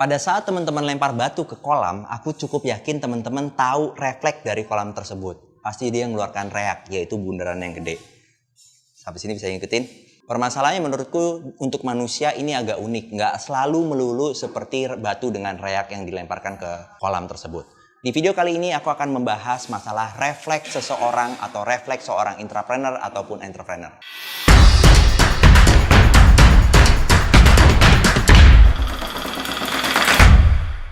Pada saat teman-teman lempar batu ke kolam, aku cukup yakin teman-teman tahu refleks dari kolam tersebut. Pasti dia mengeluarkan reak, yaitu bundaran yang gede. Sampai sini bisa ngikutin? Permasalahannya menurutku untuk manusia ini agak unik. Nggak selalu melulu seperti batu dengan reak yang dilemparkan ke kolam tersebut. Di video kali ini aku akan membahas masalah refleks seseorang atau refleks seorang intrapreneur ataupun entrepreneur.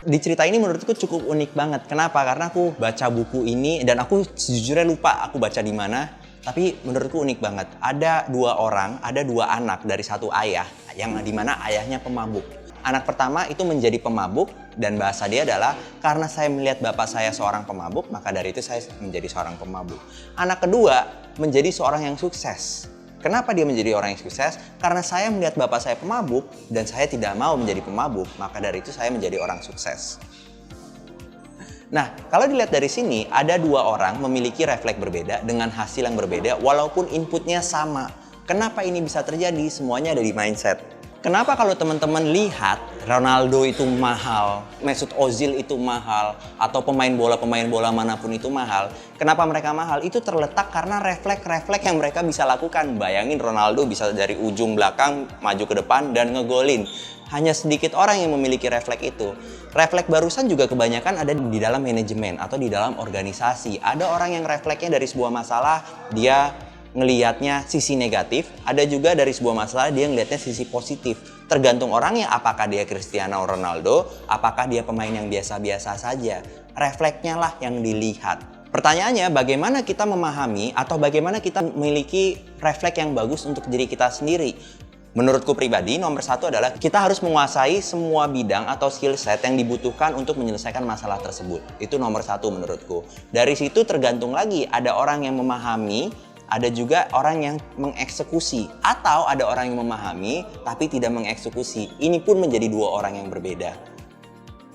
Di cerita ini menurutku cukup unik banget. Kenapa? Karena aku baca buku ini dan aku sejujurnya lupa aku baca di mana. Tapi menurutku unik banget. Ada dua anak dari satu ayah yang dimana ayahnya pemabuk. Anak pertama itu menjadi pemabuk dan bahasa dia adalah karena saya melihat bapak saya seorang pemabuk, maka dari itu saya menjadi seorang pemabuk. Anak kedua menjadi seorang yang sukses. Kenapa dia menjadi orang yang sukses? Karena saya melihat bapak saya pemabuk dan saya tidak mau menjadi pemabuk, maka dari itu saya menjadi orang sukses. Nah, kalau dilihat dari sini, ada dua orang memiliki refleks berbeda dengan hasil yang berbeda walaupun inputnya sama. Kenapa ini bisa terjadi? Semuanya ada di mindset. Kenapa kalau teman-teman lihat Ronaldo itu mahal, Mesut Ozil itu mahal, atau pemain bola manapun itu mahal, kenapa mereka mahal? Itu terletak karena refleks-refleks yang mereka bisa lakukan. Bayangin Ronaldo bisa dari ujung belakang maju ke depan dan ngegolin. Hanya sedikit orang yang memiliki refleks itu. Refleks barusan juga kebanyakan ada di dalam manajemen atau di dalam organisasi. Ada orang yang refleksnya dari sebuah masalah, dia ngelihatnya sisi negatif, ada juga dari sebuah masalah dia ngelihatnya sisi positif. Tergantung orangnya, apakah dia Cristiano Ronaldo, apakah dia pemain yang biasa-biasa saja. Refleksnya lah yang dilihat. Pertanyaannya, bagaimana kita memahami atau bagaimana kita memiliki refleks yang bagus untuk diri kita sendiri? Menurutku pribadi, nomor satu adalah kita harus menguasai semua bidang atau skill set yang dibutuhkan untuk menyelesaikan masalah tersebut. Itu nomor satu menurutku. Dari situ tergantung lagi, ada orang yang memahami, ada juga orang yang mengeksekusi, atau ada orang yang memahami tapi tidak mengeksekusi. Ini pun menjadi dua orang yang berbeda.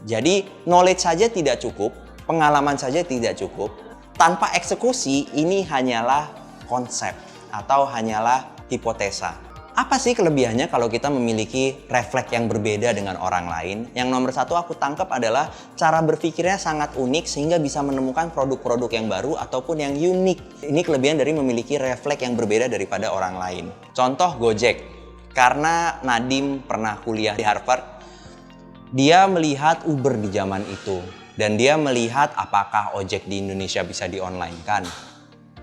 Jadi knowledge saja tidak cukup, pengalaman saja tidak cukup. Tanpa eksekusi ini hanyalah konsep atau hanyalah hipotesa. Apa sih kelebihannya kalau kita memiliki refleks yang berbeda dengan orang lain? Yang nomor satu aku tangkap adalah cara berpikirnya sangat unik sehingga bisa menemukan produk-produk yang baru ataupun yang unik. Ini kelebihan dari memiliki refleks yang berbeda daripada orang lain. Contoh Gojek. Karena Nadiem pernah kuliah di Harvard, dia melihat Uber di zaman itu. Dan dia melihat apakah ojek di Indonesia bisa di-online-kan.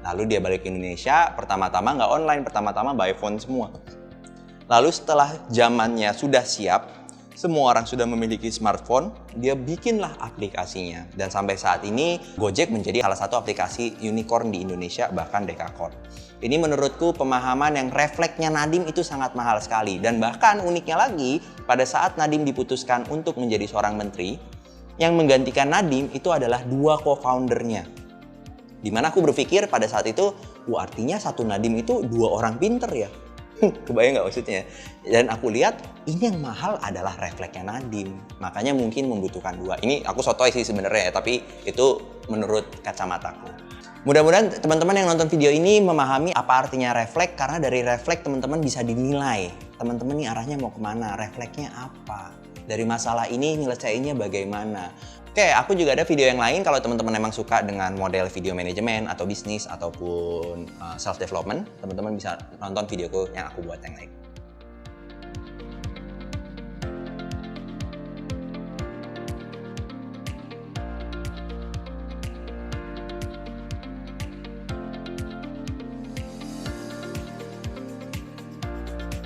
Lalu dia balik ke Indonesia, pertama-tama nggak online, pertama-tama by phone semua. Lalu setelah zamannya sudah siap, semua orang sudah memiliki smartphone, dia bikinlah aplikasinya. Dan sampai saat ini, Gojek menjadi salah satu aplikasi unicorn di Indonesia, bahkan dekakorn. Ini menurutku pemahaman yang refleksnya Nadiem itu sangat mahal sekali. Dan bahkan uniknya lagi, pada saat Nadiem diputuskan untuk menjadi seorang menteri, yang menggantikan Nadiem itu adalah dua co-foundernya. Dimana aku berpikir pada saat itu, artinya satu Nadiem itu dua orang pinter ya. Kebayang nggak maksudnya? Dan aku lihat ini yang mahal adalah refleksnya Nadiem. Makanya mungkin membutuhkan dua. Ini aku sotoy sih sebenarnya ya, tapi itu menurut kacamataku. Mudah-mudahan teman-teman yang nonton video ini memahami apa artinya refleks, karena dari refleks teman-teman bisa dinilai. Teman-teman nih arahnya mau kemana, refleksnya apa? Dari masalah ini nyelesainnya bagaimana? Oke, aku juga ada video yang lain kalau teman-teman memang suka dengan model video manajemen atau bisnis ataupun self-development, teman-teman bisa nonton videoku yang aku buat yang lain.